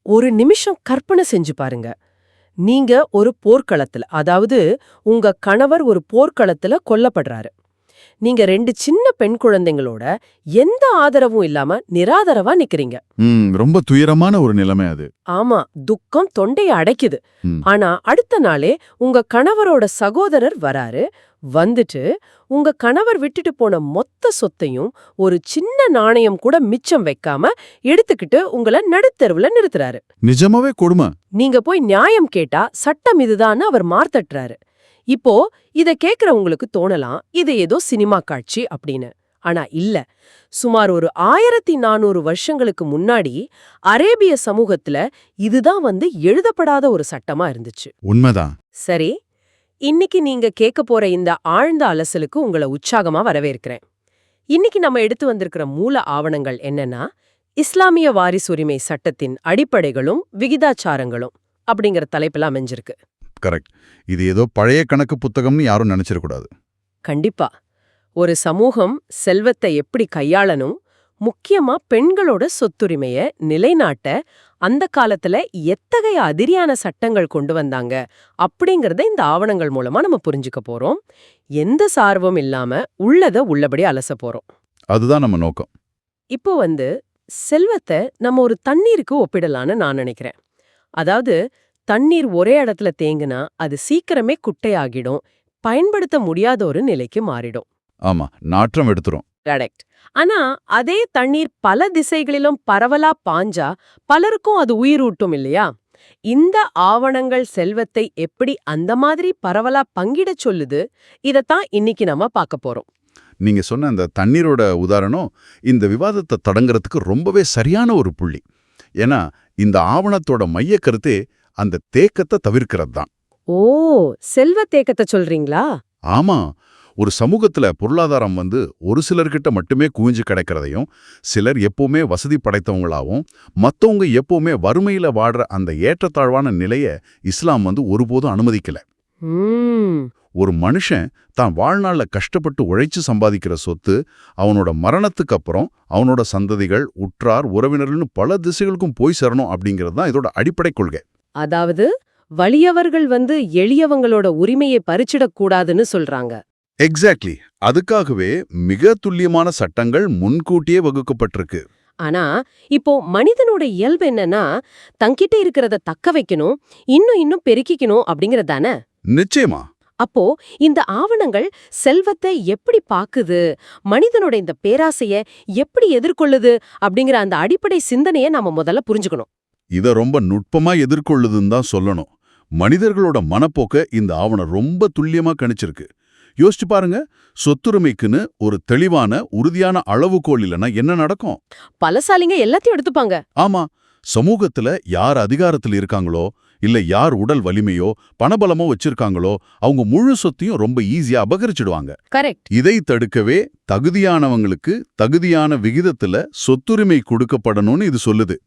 ஒரு நிமிஷம் கற்பனை செஞ்சு பாருங்க. நீங்க ஒரு போர்க்களத்துல, அதாவது உங்க கணவர் ஒரு போர்க்களத்துல கொல்லப்படுறாரு. நீங்க 2 சின்ன பெண் குழந்தைங்களோட எந்த ஆதரவும் இல்லாம நிராதரவா நிக்கிறீங்க. ரொம்ப துயரமான ஒரு நிலைமை அது. ஆமா, துக்கம் தொண்டைய அடைக்குது. ம். ஆனா அடுத்த நாளே உங்க கணவரோட சகோதரர் வராரு. வந்துட்டு உங்க கணவர் விட்டுட்டு போன மொத்த சொத்தையும் ஒரு சின்ன நாணயம் கூட மிச்சம் வைக்காம எடுத்துக்கிட்டு உங்கள நடுத்தெருவுல நிறுத்துறாரு. நிஜமாவே கொடுமை. நீங்க போய் நியாயம் கேட்டா சட்டம் இதுதான்னு அவர் மார்த்தட்டுறாரு. இப்போ இத கேக்குறவங்களுக்கு தோணலாம் இது ஏதோ சினிமா காட்சி அப்படின்னு. ஆனா இல்ல. சுமார் ஒரு 1400 வருஷங்களுக்கு முன்னாடி அரேபிய சமூகத்துல இதுதான் எழுதப்படாத ஒரு சட்டமா இருந்துச்சு. உண்மைதான். சரி, இன்னைக்கு நீங்க கேட்க போற இந்த ஆழ்ந்த அலசலுக்கு உங்களை உற்சாகமா வரவேற்கிறேன். இன்னைக்கு நம்ம எடுத்து வந்திருக்கிற மூல ஆவணங்கள் என்னன்னா, இஸ்லாமிய வாரிசுரிமை சட்டத்தின் அடிப்படைகளும் விகிதாச்சாரங்களும் அப்படிங்கிற தலைப்புல அமைஞ்சிருக்கு. கரெக்ட். இது ஏதோ பழைய கணக்கு புத்தகம்னு யாரும் நினைச்சிடக்கூடாது. கண்டிப்பா. ஒரு சமூகம் செல்வத்தை எப்படி கையாளணும், முக்கியமா பெண்களோட சொத்துரிமைய நிலைநாட்ட அந்த காலத்துல எத்தகைய அதிரியான சட்டங்கள் கொண்டு வந்தாங்க அப்படிங்கறத இந்த ஆவணங்கள் மூலமா நம்ம புரிஞ்சுக்க போறோம். எந்த சார்பும் இல்லாம உள்ளத உள்ளபடி அலச போறோம். அதுதான் நம்ம நோக்கம். இப்போ செல்வத்தை நம்ம ஒரு தண்ணீருக்கு ஒப்பிடலான்னு நான் நினைக்கிறேன். அதாவது தண்ணீர் ஒரே இடத்துல தேங்குனா அது சீக்கிரமே குட்டையாகிடும், பயன்படுத்த முடியாத ஒரு நிலைக்கு மாறிடும். ஆமா, நாற்றம் எடுத்துரும். கரெக்ட். ஆனா அதே தண்ணீர் பல திசைகளிலும் பரவலா பாஞ்சா பலருக்கும் அது உயிரூட்டும் இல்லையா? இந்த ஆவணங்கள் செல்வத்தை எப்படி அந்த மாதிரி பரவலா பங்கிடச் சொல்லுது, இதத்தான் இன்னைக்கு நம்ம பார்க்க போறோம். நீங்க சொன்ன அந்த தண்ணீரோட உதாரணம் இந்த விவாதத்தை தொடங்குறதுக்கு ரொம்பவே சரியான ஒரு புள்ளி. ஏன்னா இந்த ஆவணத்தோட மைய கருத்தே அந்த தேக்கத்தை தவிர்க்கிறது தான். ஓ, செல்வ தேக்கத்தை சொல்றீங்களா? ஆமா, ஒரு சமூகத்துல பொருளாதாரம் ஒரு சிலர்கிட்ட மட்டுமே குவிஞ்சு கிடைக்கிறதையும், சிலர் எப்பவுமே வசதி படைத்தவங்களாவும், மத்தவங்க எப்பவுமே வறுமையில வாடுற அந்த ஏற்றத்தாழ்வான நிலைய இஸ்லாம் ஒருபோதும் அனுமதிக்கல. ஒரு மனுஷன் தான் வாழ்நாள்ல கஷ்டப்பட்டு உழைச்சு சம்பாதிக்கிற சொத்து அவனோட மரணத்துக்கு அப்புறம் அவனோட சந்ததிகள், உற்றார், உறவினர்கள்னு பல திசைகளுக்கும் போய் சேரணும் அப்படிங்கிறது தான் இதோட அடிப்படை கொள்கை. அதாவது வலியவர்கள் எளியவங்களோட உரிமையை பறிச்சிடக்கூடாதுன்னு சொல்றாங்க. எக்ஸாக்ட்லி. அதுக்காகவே மிக துல்லியமான சட்டங்கள் முன்கூட்டியே வகுக்கப்பட்டிருக்கு. ஆனா இப்போ மனிதனோட இயல்பு என்னன்னா, தங்கிட்ட இருக்கிறத தக்க வைக்கணும், இன்னும் பெருக்கிக்கணும் அப்படிங்கறதானே? நிச்சயமா. அப்போ இந்த ஆவணங்கள் செல்வத்தை எப்படி பாக்குது, மனிதனோட இந்த பேராசைய எப்படி எதிர்கொள்ளுது அப்படிங்கிற அந்த அடிப்படை சிந்தனையை நாம முதல்ல புரிஞ்சுக்கணும். இத ரொம்ப நுட்பமா எதிர்கொள்ளுதுன்னு தான் சொல்லணும். மனிதர்களோட மனப்போக்க இந்த ஆவணம் ரொம்ப துல்லியமா கணிச்சிருக்கு. யோசிச்சு பாருங்க, சொத்துரிமைக்குன்னு ஒரு தெளிவான உறுதியான அளவுகோல் இல்லைன்னா என்ன நடக்கும்? பலசாலிங்க எல்லாத்தையும் எடுத்துப்பாங்க. ஆமா, சமூகத்துல யார் அதிகாரத்துல இருக்காங்களோ, இல்ல யார் உடல் வலிமையோ பணபலமோ வச்சிருக்காங்களோ அவங்க முழு சொத்தையும் ரொம்ப ஈஸியா அபகரிச்சிடுவாங்க. கரெக்ட். இதை தடுக்கவே தகுதியானவங்களுக்கு தகுதியான விகிதத்துல சொத்துரிமை கொடுக்கப்படணும்னு இது சொல்லுது.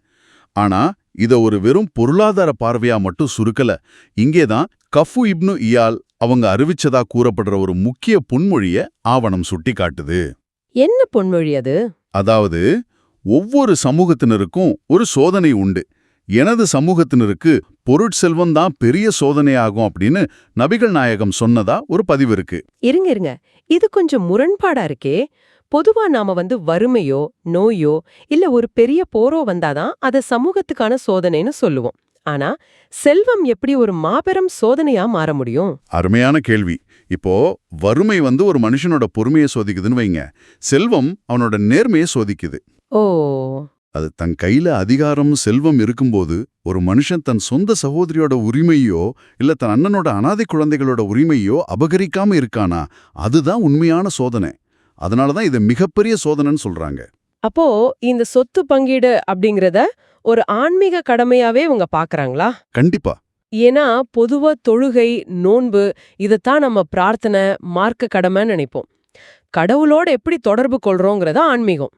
ஆனா இத ஒரு வெறும் பொருளாதார பார்வையா மட்டும் சுருக்கல. இங்கேதான் கஃபு இப்னு இயால் அவங்க அறிவிச்சதா கூறப்படுற ஒரு முக்கிய பொன்மொழிய ஆவணம் சுட்டி காட்டுது. என்ன பொன்மொழி அது? அதாவது ஒவ்வொரு சமூகத்தினருக்கும் ஒரு சோதனை உண்டு. எனது சமூகத்தினருக்கு பொருட்செல்வம் தான் பெரிய சோதனையாகும் அப்படின்னு நபிகள் நாயகம் சொன்னதா ஒரு பதிவு இருக்கு. இருங்க, இது கொஞ்சம் முரண்பாடா இருக்கே. பொதுவா நாம வறுமையோ நோயோ இல்ல ஒரு பெரிய போரோ வந்தாதான் அத சமூகத்துக்கான சோதனைன்னு சொல்லுவோம். ஆனா செல்வம் எப்படி ஒரு மாபெரும் சோதனையா மாற முடியும்? அருமையான கேள்வி. இப்போ வறுமை ஒரு மனுஷனோட பொறுமையை சோதிக்குதுன்னு வைங்க, செல்வம் அவனோட நேர்மையை சோதிக்குது. ஓ, அது தன் கையில அதிகாரம் செல்வம் இருக்கும்போது ஒரு மனுஷன் தன் சொந்த சகோதரியோட உரிமையோ இல்ல தன் அண்ணனோட அனாதை குழந்தைகளோட உரிமையோ அபகரிக்காம இருக்கானா, அதுதான் உண்மையான சோதனை. அதனாலதான் இதை மிகப்பெரிய சோதனைன்னு சொல்றாங்க. அப்போ இந்த சொத்து பங்கீடு அப்படிங்கறத ஒரு ஆன்மீக கடமையாவே இவங்க பாக்குறாங்களா? கண்டிப்பா. ஏன்னா பொதுவா தொழுகை, நோன்பு இதத்தான் நம்ம பிரார்த்தனை, மார்க்க கடமைன்னு நினைப்போம். கடவுளோட எப்படி தொடர்பு கொள்றோங்கிறதா ஆன்மீகம்.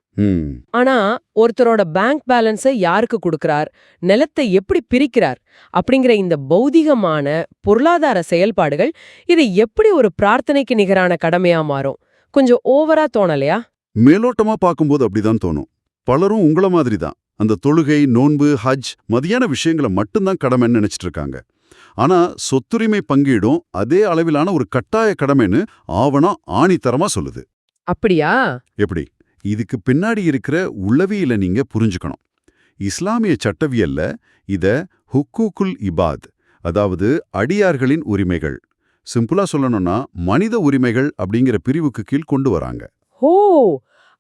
ஆனா ஒருத்தரோட பேங்க் பேலன்ஸை யாருக்கு கொடுக்கிறார், நிலத்தை எப்படி பிரிக்கிறார் அப்படிங்கிற இந்த பௌதிகமான பொருளாதார செயல்பாடுகள் இது எப்படி ஒரு பிரார்த்தனைக்கு நிகரான கடமையா மாறும்? கொஞ்சம் ஓவரா தோணலையா? மேலோட்டமா பார்க்கும்போது அப்படிதான் தோணும். பலரும் உங்கள மாதிரி தான். அந்த தொழுகை, நோன்பு, ஹஜ் மதியான விஷயங்களை மட்டும்தான் கடமைன்னு நினைச்சிட்டு இருக்காங்க. ஆனா சொத்துரிமை பங்கீடும் அதே அளவிலான ஒரு கட்டாய கடமைன்னு ஆவணம் ஆணித்தரமா சொல்லுது. அப்படியா? எப்படி? இதுக்கு பின்னாடி இருக்கிற உளவியலை நீங்க புரிஞ்சுக்கணும். இஸ்லாமிய சட்டவியல்ல இத ஹுக்கூக்குல் இபாத், அதாவது அடியார்களின் உரிமைகள், சிம்பிளா சொல்லணும்னா மனித உரிமைகள் அப்படிங்கிற பிரிவுக்கு கீழ் கொண்டு வராங்க. ஓ,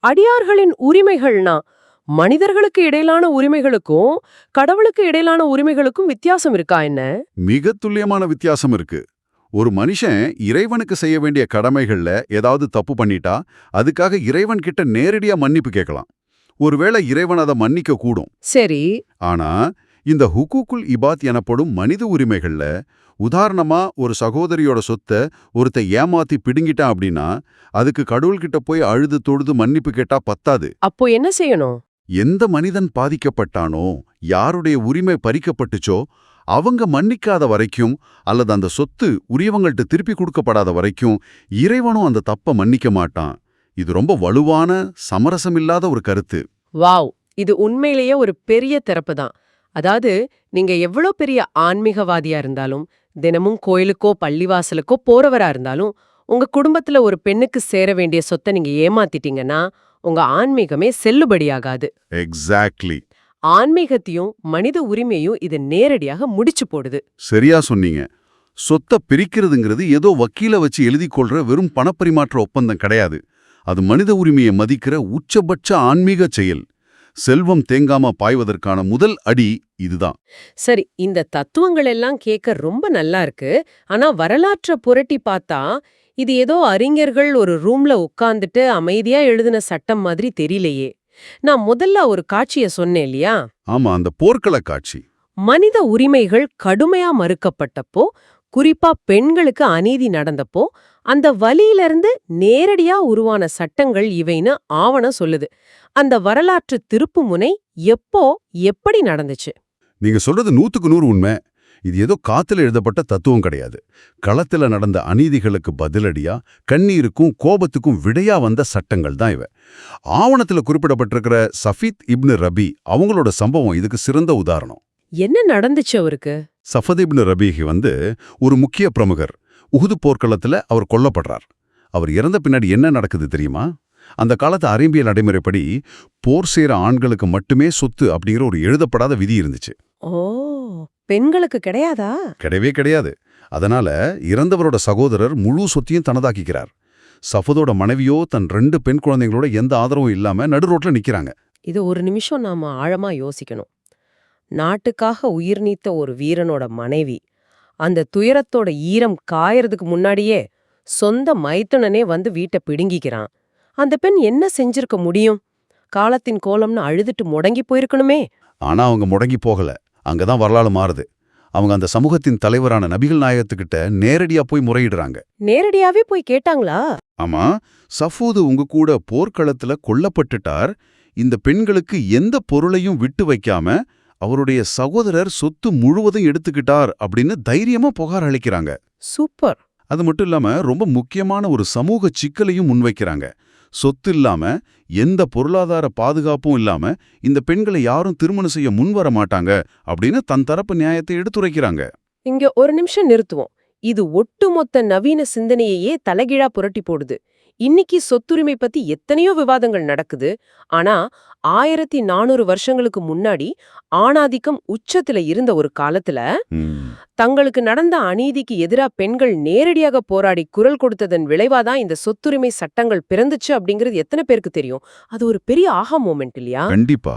அடியார்களின் உரிமைகள்னா மனிதர்களுக்கு இடையிலான உரிமைகளுக்கும் கடவுளுக்கு இடையிலான உரிமைகளுக்கும் வித்தியாசம் இருக்கா என்ன? மிக துல்லியமான வித்தியாசம் இருக்கு. ஒரு மனுஷன் இறைவனுக்கு செய்ய வேண்டிய கடமைகள்ல ஏதாவது தப்பு பண்ணிட்டா அதுக்காக இறைவன் கிட்ட நேரடியா மன்னிப்பு கேட்கலாம். ஒருவேளை இறைவன் அதை மன்னிக்க கூடும். சரி. ஆனா இந்த ஹுக்கூக்குல் இபாத் எனப்படும் மனித உரிமைகள்ல, உதாரணமா ஒரு சகோதரியோட சொத்தை ஒருத்த ஏமாத்தி பிடுங்கிட்டான் அப்படின்னா அதுக்கு கடவுள்கிட்ட போய் அழுது தொழுது மன்னிப்பு கேட்டா பத்தாது. அப்போ என்ன செய்யணும்? எந்த மனிதன் பாதிக்கப்பட்டானோ, யாருடைய உரிமை பறிக்கப்பட்டுச்சோ அவங்க மன்னிக்காத வரைக்கும் அல்லது அந்த சொத்து உரியவங்கள்ட்ட திருப்பி கொடுக்கப்படாத வரைக்கும் இறைவனும் அந்த தப்ப மன்னிக்க மாட்டான். இது ரொம்ப வலுவான, சமரசமில்லாத ஒரு கருத்து. வாவ், இது உண்மையிலேயே ஒரு பெரிய திறப்பு தான். அதாவது நீங்க எவ்வளோ பெரிய ஆன்மீகவாதியா இருந்தாலும், தினமும் கோயிலுக்கோ பள்ளிவாசலுக்கோ போறவரா இருந்தாலும், உங்க குடும்பத்துல ஒரு பெண்ணுக்கு சேர வேண்டிய சொத்தை நீங்க ஏமாத்திட்டீங்கன்னா உங்க ஆன்மீகமே செல்லுபடியாகாது. எக்ஸாக்ட்லி. ஆன்மீகத்தையும் மனித உரிமையும் இது நேரடியாக முடிச்சு போடுது. சரியா சொன்னீங்க. சொத்தை பிரிக்கிறதுங்கிறது ஏதோ வக்கீல வச்சு எழுதிக் கொள்ற வெறும் பணப்பரிமாற்ற ஒப்பந்தம் கிடையாது. அது மனித உரிமையை மதிக்கிற உச்சபட்ச ஆன்மீக செயல். செல்வம் தேங்காம பாய்வதற்கான முதல் அடி இதுதான். சரி, இந்த தத்துவங்கள் எல்லாம் கேட்க ரொம்ப நல்லா இருக்கு. ஆனா வரலாற்றை புரட்டி பார்த்தா இது ஏதோ அறிஞர்கள் ஒரு ரூம்ல உட்கார்ந்துட்டு அமைதியா எழுதின சட்டம் மாதிரி தெரியலையே. நான் முதல்ல ஒரு காட்சிய சொன்னேன் இல்லையா? ஆமா, அந்த போர்க்கள காட்சி. மனித உரிமைகள் கடுமையா மறுக்கப்பட்டப்போ, குறிப்பா பெண்களுக்கு அநீதி நடந்தப்போ, அந்த வலியிலிருந்து நேரடியா உருவான சட்டங்கள் இவைன்னு ஆவணம் சொல்லுது. அந்த வரலாற்று திருப்புமுனை எப்போ எப்படி நடந்துச்சு? நீங்க சொல்றது 100க்கு 100 உண்மை. இது ஏதோ காத்துல எழுதப்பட்ட தத்துவம் கிடையாது. களத்துல நடந்த அநீதிகளுக்கு பதிலடியா, கண்ணீருக்கும் கோபத்துக்கும் விடையா வந்த சட்டங்கள் தான் இவை. ஆவணத்துல குறிப்பிடப்பட்டிருக்கிற சஃபீத் இப்னு ரபி அவங்களோட சம்பவம் இதுக்கு சிறந்த உதாரணம். என்ன நடந்துச்சு அவருக்கு? சஃபத் இப்னு ரபீஹி ஒரு முக்கிய பிரமுகர். உஹுது போர்க்களத்துல அவர் கொல்லப்படுறார். அவர் இறந்த பின்னாடி என்ன நடக்குது தெரியுமா? அந்த காலத்து அரேபிய நடைமுறைப்படி போர் செய்யற ஆண்களுக்கு மட்டுமே சொத்து அப்படிங்கிற ஒரு எழுதப்படாத விதி இருந்துச்சு. ஓ, பெண்களுக்கு கிடையாதா? கிடையவே கிடையாது. அதனால இறந்தவரோட சகோதரர் முழு சொத்தையும் தனதாக்கிக்கிறார். சஃபதோட மனைவியோ தன் 2 பெண் குழந்தைங்களோட எந்த ஆதரவும் இல்லாம நடுரோட்ல நிக்கிறாங்க. இது ஒரு நிமிஷம் நாம ஆழமா யோசிக்கணும். நாட்டுக்காக உயிர் நீத்த ஒரு வீரனோட மனைவி அந்த துயரத்தோட ஈரம் காயறதுக்கு முன்னாடியே சொந்த மைத்துனனே வந்து வீட்டை பிடுங்கிக்கிறான். அந்த பெண் என்ன செஞ்சிருக்க முடியும்? காலத்தின் கோலம்னு அழுதுட்டு முடங்கி போயிருக்கணுமே. ஆனா அவங்க முடங்கி போகல. அங்கதான் வரலாறு மாறுது. அவங்க அந்த சமூகத்தின் தலைவரான நபிகள் நாயகத்துக்கிட்ட நேரடியா போய் முறையிடுறாங்க. நேரடியாவே போய் கேட்டாங்களா? ஆமா, சஃபூது உங்க கூட போர்க்களத்துல கொல்லப்பட்டுட்டார். இந்த பெண்களுக்கு எந்த பொருளையும் விட்டு வைக்காம அவருடைய சகோதரர் சொத்து முழுவதும் எடுத்துக்கிட்டார் அப்படின்னு தைரியமா புகார் அளிக்கிறாங்க. சூப்பர். அது மட்டும் இல்லாம ரொம்ப முக்கியமான ஒரு சமூக சிக்கலையும் முன்வைக்கிறாங்க. சொத்து இல்லாம, எந்த பொருளாதார பாதுகாப்பும் இல்லாம இந்த பெண்களை யாரும் திருமணம் செய்ய முன்வர மாட்டாங்க அப்படின்னு தன் தரப்பு நியாயத்தை எடுத்துரைக்கிறாங்க. இங்க ஒரு நிமிஷம் நிறுத்துவோம். இது ஒட்டுமொத்த நவீன சிந்தனையையே தலைகீழா புரட்டி போடுது. இன்னைக்கு சொத்துரிமை பத்தி எத்தனையோ விவாதங்கள் நடக்குது. ஆனா 1400 வருஷங்களுக்கு முன்னாடி ஆணாதிக்கம் உச்சத்துல இருந்த ஒரு காலத்துல தங்களுக்கு நடந்த அநீதிக்கு எதிரா பெண்கள் நேரடியாக போராடி குரல் கொடுத்ததன் விளைவாதான் இந்த சொத்துரிமை சட்டங்கள் பிறந்துச்சு அப்படிங்கிறது எத்தனை பேருக்கு தெரியும்? அது ஒரு பெரிய ஆஹா மொமெண்ட் இல்லையா? கண்டிப்பா.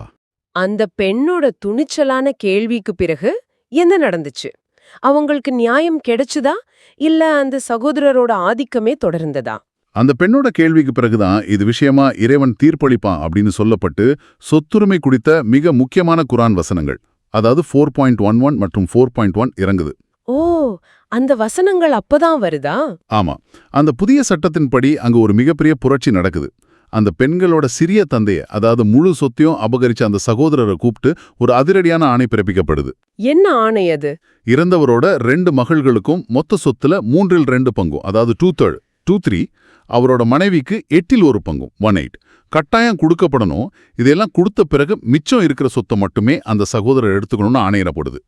அந்த பெண்ணோட துணிச்சலான கேள்விக்கு பிறகு என்ன நடந்துச்சு? அவங்களுக்கு நியாயம் கிடைச்சுதா இல்ல அந்த சகோதரரோட ஆதிக்கமே தொடர்ந்ததா? அந்த பெண்ணோட கேள்விக்கு பிறகுதான் இது விஷயமா இறைவன் தீர்ப்பளிப்பான் அப்படின்னு சொல்லப்பட்டு சொத்துரிமை குறித்த மிக முக்கியமான குரான் வசனங்கள், அதாவது 4.11 மற்றும் 4.1 இறங்குது. ஓ, அந்த வசனங்கள் அப்பதான் வருதா? ஆமா, அந்த புதிய சட்டத்தின்படி அங்க ஒரு மிகப்பெரிய புரட்சி நடக்குது. அந்த பெண்களோட சிறிய தந்தைய, அதாவது முழு சொத்தையும் அபகரிச்ச அந்த சகோதரரை கூப்பிட்டு ஒரு அதிரடியான ஆணை பிறப்பிக்கப்படுது. என்ன ஆணை அது? இறந்தவரோட 2 மகள்களுக்கும் மொத்த சொத்துல 3/2 பங்கும், அதாவது 2/3, அவரோட மனைவிக்கு 8/1 பங்கும், 1/8, கட்டாயம் கொடுக்கப்படணும். இதெல்லாம் கொடுத்த பிறகு மிச்சம் இருக்கிற சொத்தை மட்டுமே அந்த சகோதரர் எடுத்துக்கணும்னு ஆணையிடப்படுது.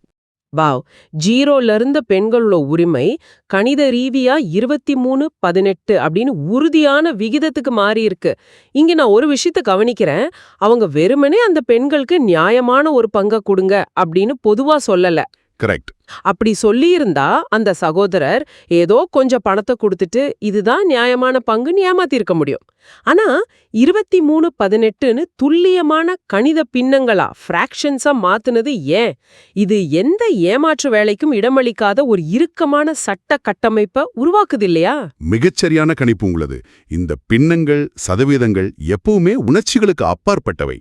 வாவ். 0ல இருந்த பெண்களோட உரிமை கணித ரீதியா 23-18 அப்படின்னு உறுதியான விகிதத்துக்கு மாறி இருக்கு. இங்க நான் ஒரு விஷயத்த கவனிக்கிறேன். அவங்க வெறுமனே அந்த பெண்களுக்கு நியாயமான ஒரு பங்கை கொடுங்க அப்படின்னு பொதுவா சொல்லல. கரெக்ட். அப்படி சொல்லியிருந்தா அந்த சகோதரர் ஏதோ கொஞ்சம் பணத்தை கொடுத்துட்டு இதுதான் நியாயமான பங்குன்னு ஏமாத்திருக்க முடியும். ஆனா 23-18ன்னு துல்லியமான கணித பின்னங்களா ஃப்ராக்ஷன்ஸா மாத்துனது ஏன்? இது எந்த ஏமாற்று வேலைக்கும் இடமளிக்காத ஒரு இறுக்கமான சட்ட கட்டமைப்பை உருவாக்குது இல்லையா? மிகச்சரியான கணிப்பு உங்களது. இந்த பின்னங்கள், சதவீதங்கள் எப்பவுமே உணர்ச்சிகளுக்கு அப்பாற்பட்டவை.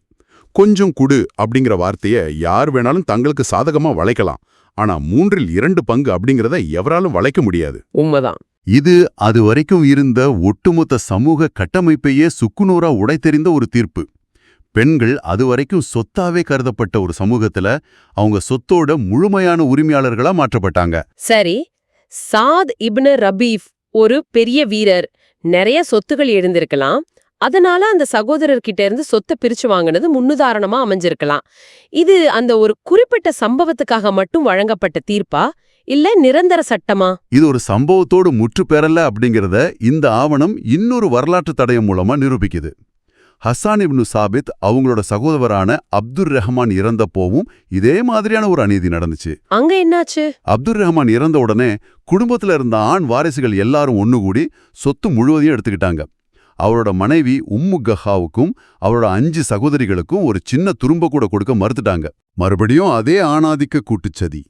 கொஞ்சம் குடு அப்படிங்கிற வார்த்தையை யார் வேணாலும் தங்களுக்கு சாதகமா வளைக்கலாம். ஆனா 3/2 பங்கு அப்படிங்கறத எவராலும் வளைக்க முடியாது. உண்மைதான். இது அது வரைக்கும் இருந்த ஒட்டுமொத்த சமூக கட்டமைப்பையே சுக்குநூறா உடைத்தெறிந்த ஒரு தீர்ப்பு. பெண்கள் அதுவரைக்கும் சொத்தாவே கருதப்பட்ட ஒரு சமூகத்துல அவங்க சொத்தோட முழுமையான உரிமையாளர்களா மாற்றப்பட்டாங்க. சரி, சாத் இப்னு ரபீஃப் ஒரு பெரிய வீரர், நிறைய சொத்துகள் எழுந்திருக்கலாம். அதனால அந்த சகோதரர்கிட்ட இருந்து சொத்தை பிரிச்சு வாங்கினது முன்னுதாரணமா அமைஞ்சிருக்கலாம். இது அந்த ஒரு குறிப்பிட்ட சம்பவத்துக்காக மட்டும் வழங்கப்பட்ட தீர்ப்பா இல்ல நிரந்தர சட்டமா? இது ஒரு சம்பவத்தோடு முற்று பெறல அப்படிங்கறத இந்த ஆவணம் இன்னொரு வரலாற்று தடயம் மூலமா நிரூபிக்குது. ஹஸ்ஸான் இப்னு சாபித் அவங்களோட சகோதரரான அப்துர் ரஹ்மான் இறந்தப்போவும் இதே மாதிரியான ஒரு அநீதி நடந்துச்சு. அங்க என்னாச்சு? அப்துர் ரஹ்மான் இறந்த உடனே குடும்பத்துல இருந்த ஆண் வாரிசுகள் எல்லாரும் ஒண்ணுகூடி சொத்து முழுவதையும் எடுத்துக்கிட்டாங்க. அவரோட மனைவி உம்மு கஹாவுக்கும் அவரோட 5 சகோதரிகளுக்கும் ஒரு சின்ன துரும்ப கூட கொடுக்க மறுத்துட்டாங்க. மறுபடியும் அதே ஆணாதிக்க கூட்டுச்சதி.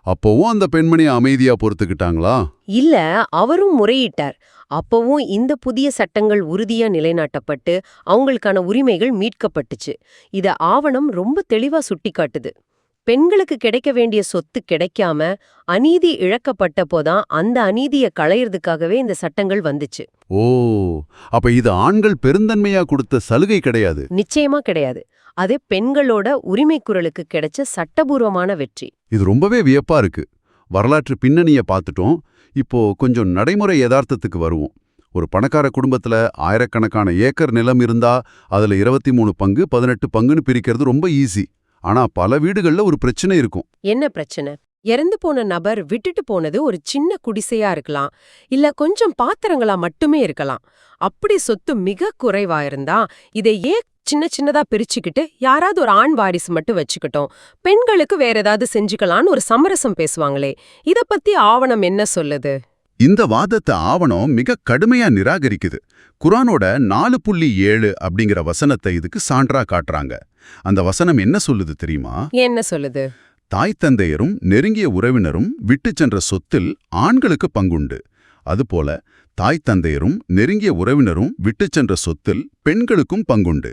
அப்போவும் அந்த பெண்மணியை அமைதியா பொறுத்துக்கிட்டாங்களா? இல்ல, அவரும் முறையிட்டார். அப்பவும் இந்த புதிய சட்டங்கள் உறுதியா நிலைநாட்டப்பட்டு அவங்களுக்கான உரிமைகள் மீட்கப்பட்டுச்சு. இத ஆவணம் ரொம்ப தெளிவா சுட்டிக்காட்டுது. பெண்களுக்கு கிடைக்க வேண்டிய சொத்து கிடைக்காம அநீதி இழக்கப்பட்ட போதான் அந்த அநீதியை களையறதுக்காகவே இந்த சட்டங்கள் வந்துச்சு. ஓ, அப்ப இது ஆண்கள் பெருந்தன்மையா கொடுத்த சலுகை கிடையாது. நிச்சயமா கிடையாது. அது பெண்களோட உரிமை குரலுக்கு கிடைச்ச சட்டபூர்வமான வெற்றி. இது ரொம்பவே வியப்பா இருக்கு. வரலாற்று பின்னணிய பார்த்துட்டோம். இப்போ கொஞ்சம் நடைமுறை யதார்த்தத்துக்கு வருவோம். ஒரு பணக்கார குடும்பத்துல ஆயிரக்கணக்கான ஏக்கர் நிலம் இருந்தா அதுல 23 பங்கு 18 பங்குன்னு பிரிக்கிறது ரொம்ப ஈஸி. ஆனா பல வீடுகள்ல ஒரு பிரச்சனை இருக்கும். என்ன பிரச்சனை? இறந்து போன நபர் விட்டுட்டு போனது ஒரு சின்ன குடிசையா இருக்கலாம், இல்ல கொஞ்சம் பாத்திரங்களா மட்டுமே இருக்கலாம். அப்படி சொத்து மிக குறைவா இருந்தா இதை ஏன் சின்ன சின்னதா பிரிச்சுக்கிட்டு யாராவது ஒரு ஆண் வாரிசு மட்டும் வச்சுக்கிட்டோம், பெண்களுக்கு வேற ஏதாவது செஞ்சுக்கலான்னு ஒரு சமரசம் பேசுவாங்களே, இத பத்தி ஆவணம் என்ன சொல்லுது? இந்த வாதத்தை ஆவணம் மிக கடுமையா நிராகரிக்குது. குர்ஆனோட 4.7 அப்படிங்கிற வசனத்தை இதுக்கு சான்றா காட்டுறாங்க. அந்த வசனம் என்ன சொல்லுது தெரியுமா? என்ன சொல்லுது? தாய் தந்தையரும் நெருங்கிய உறவினரும் விட்டு சென்ற சொத்தில் ஆண்களுக்கு பங்குண்டு. அதுபோல தாய் தந்தையரும் நெருங்கிய உறவினரும் விட்டு சென்ற சொத்தில் பெண்களுக்கும் பங்குண்டு.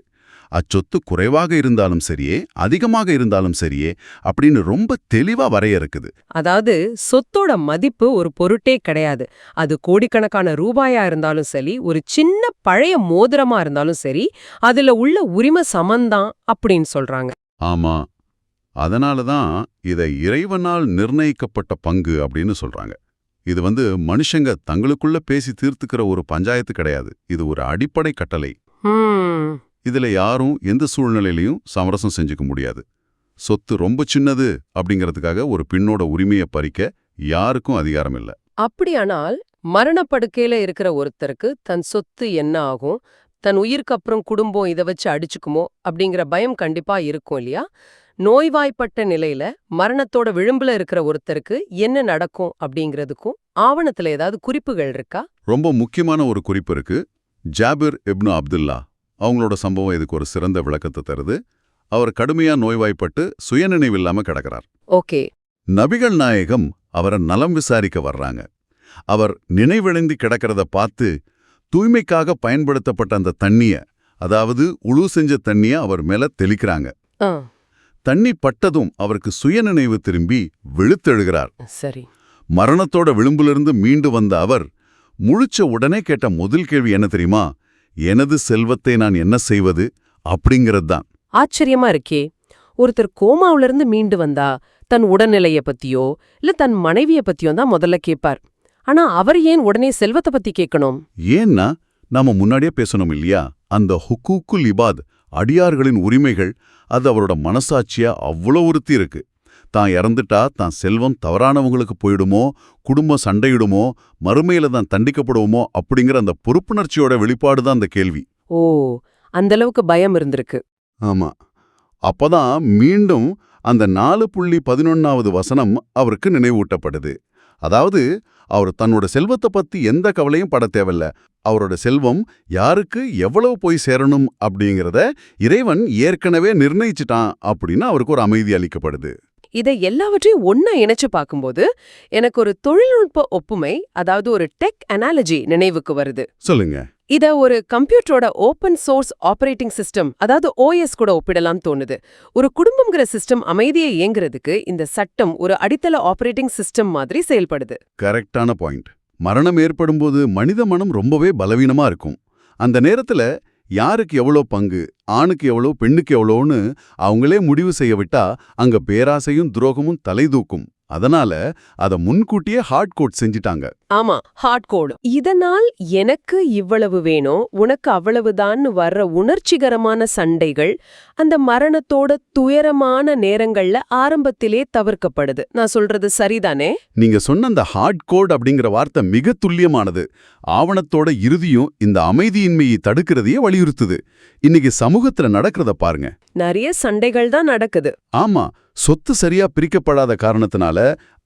அச்சொத்து குறைவாக இருந்தாலும் சரியே அதிகமாக இருந்தாலும் சரியே அப்படின்னு ரொம்ப தெளிவா வரையறுக்குது. அதாவது சொத்தோட மதிப்பு ஒரு பொருட்டே கிடையாது. அது கோடிக்கணக்கான ரூபாயா இருந்தாலும் சரி, ஒரு சின்ன பழைய மோதிரமா இருந்தாலும் சரி, அதுல உள்ள உரிமை சமந்தான் அப்படின்னு சொல்றாங்க. ஆமா, அதனாலதான் இதை இறைவனால் நிர்ணயிக்கப்பட்ட பங்கு அப்படின்னு சொல்றாங்க. இது மனுஷங்க தங்களுக்குள்ள பேசி தீர்த்துக்கிற ஒரு பஞ்சாயத்து கிடையாது. இது ஒரு அடிப்படை கட்டளை. இதுல யாரும் எந்த சூழ்நிலையிலையும் சமரசம் செஞ்சுக்க முடியாது. சொத்து ரொம்ப சின்னது அப்படிங்கிறதுக்காக ஒரு பெண்ணோட உரிமையை பறிக்க யாருக்கும் அதிகாரம் இல்லை. அப்படியானால் மரணப்படுக்கையில இருக்கிற ஒருத்தருக்கு தன் சொத்து என்ன ஆகும், தன் உயிருக்கு அப்புறம் குடும்பம் இதை வச்சு அடிச்சுக்குமோ அப்படிங்கிற பயம் கண்டிப்பா இருக்கும் இல்லையா? நோய்வாய்ப்பட்ட நிலையில மரணத்தோட விளிம்புல இருக்கிற ஒருத்தருக்கு என்ன நடக்கும் அப்படிங்கிறதுக்கும் ஆவணத்துல ஏதாவது குறிப்புகள் இருக்கா? ரொம்ப முக்கியமான ஒரு குறிப்பு இருக்கு. ஜாபிர் இப்னு அப்துல்லா அவங்களோட சம்பவம் இதுக்கு ஒரு சிறந்த விளக்கத்தை தருது. அவர் கடுமையா நோய்வாய்ப்பட்டு சுயநினைவில்லாம கிடக்கிறார். ஓகே. நபிகள் நாயகம் அவரை நலம் விசாரிக்க வர்றாங்க. அவர் நினைவிழந்து கிடக்கிறத பார்த்து தூய்மைக்காக பயன்படுத்தப்பட்ட அந்த தண்ணிய, அதாவது உழு செஞ்ச தண்ணிய அவர் மேல தெளிக்கிறாங்க. தண்ணி பட்டதும் அவருக்கு சுயநினைவு திரும்பி விழுத்தெழுகிறார். சரி. மரணத்தோட விளிம்பிலிருந்து மீண்டு வந்த அவர் முழிச்ச உடனே கேட்ட முதல் கேள்வி என்ன தெரியுமா? எனது செல்வத்தை நான் என்ன செய்வது அப்படிங்கிறது தான். ஆச்சரியமா இருக்கே. ஒருத்தர் கோமாவுல இருந்து மீண்டு வந்தா தன் உடல்நிலைய பத்தியோ இல்ல தன் மனைவிய பத்தியோ தான் முதல்ல கேட்பார். ஆனா அவர் ஏன் உடனே செல்வத்தை பத்தி கேட்கணும்? ஏன்னா நாம முன்னாடியே பேசணும் இல்லையா? அந்த ஹுக்கூக்குல் இபாத், அடியார்களின் உரிமைகள், அது அவரோட மனசாட்சியா அவ்வளோ உறுத்தி இருக்கு. தான் இறந்துட்டா தான் செல்வம் தவறானவங்களுக்கு போயிடுமோ, குடும்பம் சண்டையிடுமோ, மறுமையில தான் தண்டிக்கப்படுவோமோ அப்படிங்கிற அந்த பொறுப்புணர்ச்சியோட வெளிப்பாடு தான் அந்த கேள்வி. ஓ, அந்த அளவுக்கு பயம் இருந்திருக்கு. ஆமா. அப்பதான் மீண்டும் அந்த 4.11வது வசனம் அவருக்கு நினைவூட்டப்படுது. அதாவது அவர் தன்னோட செல்வத்தை பத்தி எந்த கவலையும் பட தேவையில்ல. அவரோட செல்வம் யாருக்கு எவ்வளவு போய் சேரணும் அப்படிங்கிறத இறைவன் ஏற்கனவே நிர்ணயிச்சிட்டான் அப்படின்னு அவருக்கு ஒரு அமைதி அளிக்கப்படுது. இதை எல்லாவற்றையும் ஒன்னா இணைச்சு பார்க்கும்போது எனக்கு ஒரு தொழில்நுட்ப ஒப்புமை, அதாவது ஒரு டெக் அனாலஜி நினைவுக்கு வருது. சொல்லுங்க. இத ஒரு கம்ப்யூட்டரோட ஓபன் சோர்ஸ் ஆபரேட்டிங் சிஸ்டம், அதாவது ஓஎஸ் கூட ஒப்பிடலாம் தோணுது. ஒரு குடும்பம்ங்கிற சிஸ்டம் அமைதியை இயங்குறதுக்கு இந்த சட்டம் ஒரு அடித்தள ஆபரேட்டிங் சிஸ்டம் மாதிரி செயல்படுது. கரெக்டான பாயிண்ட். மரணம் ஏற்படும்போது மனித மனம் ரொம்பவே பலவீனமா இருக்கும். அந்த நேரத்துல யாருக்கு எவ்வளோ பங்கு, ஆணுக்கு எவ்வளோ, பெண்ணுக்கு எவ்வளோன்னு அவங்களே முடிவு செய்ய விட்டா அங்க பேராசையும் துரோகமும் தலைதூக்கும். அதனால அத முன்கூட்டியே ஹார்ட் கோட் செஞ்சிட்டாங்க. ஆமா, ஹார்ட் கோட். இதனால் எனக்கு இவ்வளவு வேணும், உனக்கு அவ்வளவுதான்னு வர்ற உணர்ச்சிகரமான சண்டைகள் அந்த மரணத்தோட துயரமான நேரங்கள்ல ஆரம்பத்திலே தவிர்க்கப்படுது. நான் சொல்றது சரிதானே? நீங்க சொன்ன அந்த ஹார்ட் கோட் அப்படிங்கிற வார்த்தை மிக துல்லியமானது. ஆவணத்தோட இறுதியும் இந்த அமைதியின்மையை தடுக்கிறதையே வலியுறுத்துது. இன்னைக்கு சமூகத்துல நடக்கிறத பாருங்க. நிறைய சண்டைகள் தான் நடக்குது. ஆமா, சொத்து சரியா பிரிக்கப்படாத காரணத்தினால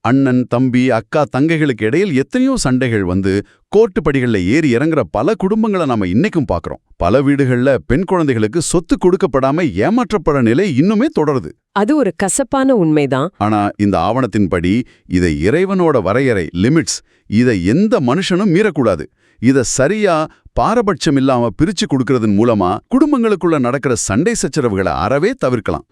அண்ணன், தம்பி, அக்கா, தங்கைகளுக்கு இடையில் எத்தனையோ சண்டைகள் வந்து கோர்ட்டு படிகள்ல ஏறி இறங்குற பல குடும்பங்களை நாம இன்னைக்கும் பார்க்கறோம். பல வீடுகள்ல பெண் குழந்தைகளுக்கு சொத்து கொடுக்கப்படாம ஏமாற்றப்பட நிலை இன்னுமே தொடருது. அது ஒரு கசப்பான உண்மைதான். ஆனா இந்த ஆவணத்தின்படி இதை இறைவனோட வரையறை, லிமிட்ஸ், இதை எந்த மனுஷனும் மீறக்கூடாது. இத சரியா பாரபட்சம் இல்லாம பிரிச்சு கொடுக்கறதன் மூலமா குடும்பங்களுக்குள்ள நடக்கிற சண்டை சச்சரவுகளை அறவே தவிர்க்கலாம்.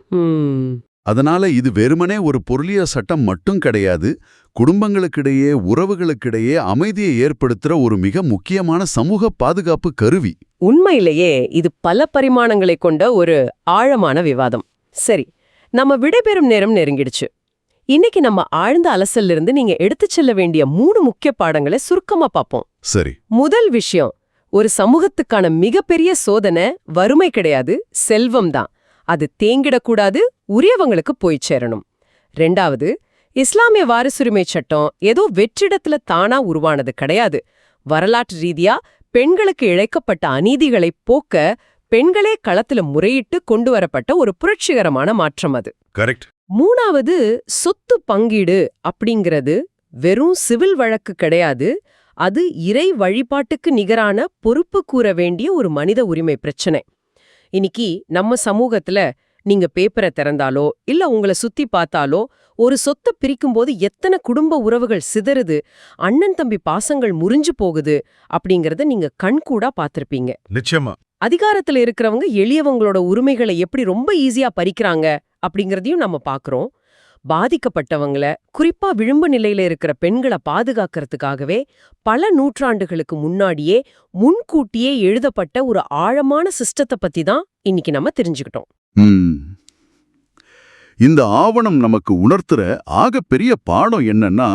அதனால இது வெறுமனே ஒரு பொருளிய சட்டம் மட்டும் கிடையாது. குடும்பங்களுக்கிடையே, உறவுகளுக்கிடையே அமைதியை ஏற்படுத்துற ஒரு மிக முக்கியமான சமூக பாதுகாப்பு கருவி. உண்மையிலேயே இது பல பரிமாணங்களை கொண்ட ஒரு ஆழமான விவாதம். சரி, நம்ம விடைபெறும் நேரம் நெருங்கிடுச்சு. இன்னைக்கு நம்ம ஆழ்ந்த அலசல்ல இருந்து நீங்க எடுத்துச் செல்ல வேண்டிய 3 முக்கிய பாடங்களை சுருக்கமா பார்ப்போம். சரி. முதல் விஷயம், ஒரு சமூகத்துக்கான மிகப்பெரிய சோதனை வறுமை கிடையாது, செல்வம் தான். அது தேங்கிடக்கூடாது, உரியவங்களுக்கு போய் சேரணும். 2வது, இஸ்லாமிய வாரிசுரிமை சட்டம் ஏதோ வெற்றிடத்துல தானா உருவானது கிடையாது. வரலாற்று ரீதியா பெண்களுக்கு இழைக்கப்பட்ட அநீதிகளை போக்க பெண்களே களத்துல முறையிட்டு கொண்டு வரப்பட்ட ஒரு புரட்சிகரமான மாற்றம் அது. கரெக்ட். 3வது, சொத்து பங்கீடு அப்படிங்கிறது வெறும் சிவில் வழக்கு கிடையாது. அது இறை வழிபாட்டுக்கு நிகரான பொறுப்பு கூற வேண்டிய ஒரு மனித உரிமை பிரச்சனை. இன்னைக்கு நம்ம சமூகத்துல நீங்க பேப்பரை திறந்தாலோ இல்ல உங்களை சுத்தி பார்த்தாலோ ஒரு சொத்தை பிரிக்கும்போது எத்தனை குடும்ப உறவுகள் சிதறுது, அண்ணன் தம்பி பாசங்கள் முறிஞ்சு போகுது அப்படிங்கறத நீங்க கண்கூடா பார்த்திருப்பீங்க. நிச்சயமா. அதிகாரத்துல இருக்கிறவங்க எளியவங்களோட உரிமைகளை எப்படி ரொம்ப ஈஸியா பறிக்கிறாங்க அப்படிங்கறதையும் நம்ம பார்க்கறோம். பாதிக்கப்பட்டவங்கள, குறிப்பா விளிம்பு நிலையில இருக்கிற பெண்களை பாதுகாக்கிறதுக்காகவே பல நூற்றாண்டுகளுக்கு முன்னாடியே முன்கூட்டியே எழுதப்பட்ட ஒரு ஆழமான சிஸ்டத்தை பத்தி தான் இன்னைக்கு நம்ம தெரிஞ்சுக்கிட்டோம். இந்த ஆவணம் நமக்கு உணர்த்துற ஆகப்பெரிய பாடம் என்னன்னா,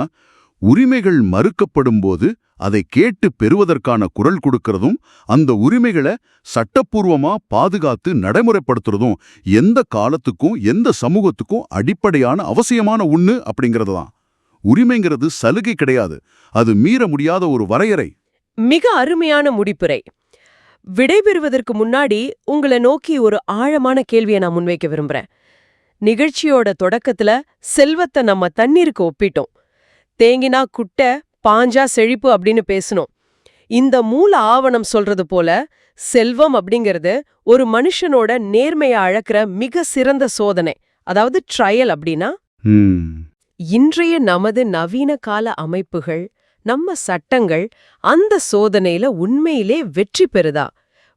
உரிமைகள் மறுக்கப்படும் போது அதை கேட்டு பெறுவதற்கான குரல் கொடுக்கறதும், அந்த உரிமைகளை சட்டப்பூர்வமா பாதுகாத்து நடைமுறைப்படுத்துறதும் எந்த காலத்துக்கும் எந்த சமூகத்துக்கும் அடிப்படையான அவசியமான ஒண்ணு அப்படிங்கிறது தான். உரிமைங்கிறது சலுகை கிடையாது, அது மீற முடியாத ஒரு வரையறை. மிக அருமையான முடிப்புரை. விடைபெறுவதற்கு முன்னாடி உங்களை நோக்கி ஒரு ஆழமான கேள்வியை நான் முன்வைக்க விரும்புறேன். நிகழ்ச்சியோட தொடக்கத்துல செல்வத்தை நம்ம தண்ணீருக்கு ஒப்பிட்டோம். தேங்கினா குட்டை, பாஞ்சா செழிப்பு அப்படின்னு பேசணும். இந்த மூல ஆவணம் சொல்றது போல செல்வம் அப்படிங்கிறது ஒரு மனுஷனோட நேர்மையை அளக்கிற மிக சிறந்த சோதனை, அதாவது ட்ரையல். அப்படின்னா இன்றைய நமது நவீன கால அமைப்புகள், நம்ம சட்டங்கள் அந்த சோதனையில உண்மையிலே வெற்றி பெறுதா?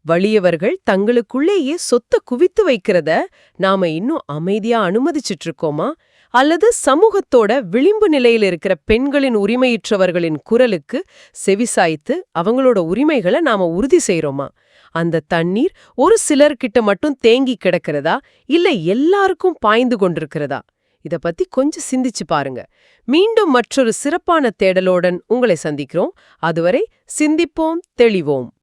வலியவர்கள் தங்களுக்குள்ளேயே சொத்தை குவித்து வைக்கிறத நாம இன்னும் அமைதியா அனுமதிச்சிட்டு இருக்கோமா? அல்லது சமூகத்தோட விளிம்பு நிலையில் இருக்கிற பெண்களின் உரிமையற்றவர்களின் குரலுக்கு செவிசாய்த்து அவங்களோட உரிமைகளை நாம உறுதி செய்யறோமா? அந்த தண்ணீர் ஒரு சிலர்கிட்ட மட்டும் தேங்கி கிடக்கிறதா, இல்ல எல்லாருக்கும் பாய்ந்து கொண்டிருக்கிறதா? இத பத்தி கொஞ்சம் சிந்திச்சு பாருங்க. மீண்டும் மற்றொரு சிறப்பான தேடலுடன் உங்களை சந்திக்கிறோம். அதுவரை சிந்திப்போம், தெளிவோம்.